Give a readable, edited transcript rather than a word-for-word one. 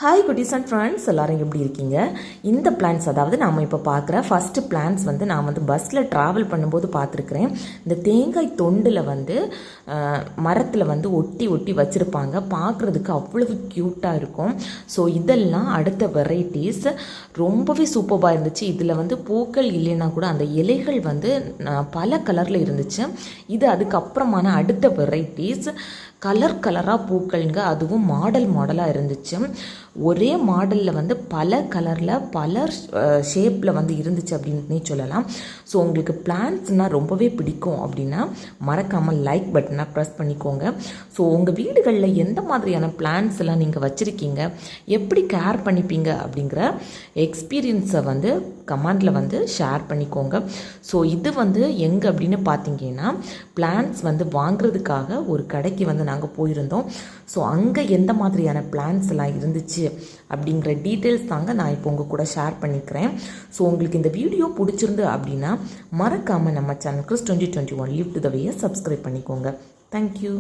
Hi குட்டீஸ் and friends, எல்லோரும் எப்படி இருக்கீங்க? இந்த பிளான்ஸ், அதாவது நாம் இப்போ பார்க்குற ஃபஸ்ட்டு பிளான்ஸ் நான் பஸ்ஸில் ட்ராவல் பண்ணும்போது பார்த்துருக்குறேன். இந்த தேங்காய் தொண்டில் மரத்தில் ஒட்டி ஒட்டி வச்சுருப்பாங்க. பார்க்குறதுக்கு அவ்வளவு க்யூட்டாக இருக்கும். ஸோ இதெல்லாம் அடுத்த வெரைட்டிஸ் ரொம்பவே சூப்பராக இருந்துச்சு. இதில் பூக்கள் இல்லைன்னா கூட அந்த இலைகள் பல கலரில் இருந்துச்சு. இது அதுக்கப்புறமான அடுத்த வெரைட்டிஸ் கலர் கலராக பூக்கள்ங்க. அதுவும் மாடலாக இருந்துச்சு. ஒரே மாடலில் பல கலரில் பல ஷேப்பில் இருந்துச்சு அப்படின்னு சொல்லலாம். ஸோ உங்களுக்கு பிளான்ட்ஸ்னால் ரொம்பவே பிடிக்கும் அப்படின்னா மறக்காமல் லைக் பட்டனை ப்ரெஸ் பண்ணிக்கோங்க. ஸோ உங்கள் வீடுகளில் எந்த மாதிரியான பிளான்ட்ஸ் எல்லாம் நீங்கள் வச்சுருக்கீங்க, எப்படி கேர் பண்ணிப்பீங்க அப்படிங்கிற எக்ஸ்பீரியன்ஸை கமெண்டில் ஷேர் பண்ணிக்கோங்க. ஸோ இது எங்கே அப்படின்னு பார்த்தீங்கன்னா, பிளான்ட்ஸ் வாங்குறதுக்காக ஒரு கடைக்கு நாங்கள் போயிருந்தோம். ஸோ அங்கே எந்த மாதிரியான பிளான்ஸ் எல்லாம் இருந்துச்சு அப்படிங்கிற டீட்டெயில்ஸ் தாங்க நான் இப்போ உங்கள் கூட ஷேர் பண்ணிக்கிறேன். ஸோ உங்களுக்கு இந்த வீடியோ பிடிச்சிருந்து அப்படின்னா மறக்காமல் நம்ம channel Chris 2021 Live to the Way subscribe பண்ணிக்கோங்க. தேங்க்யூ.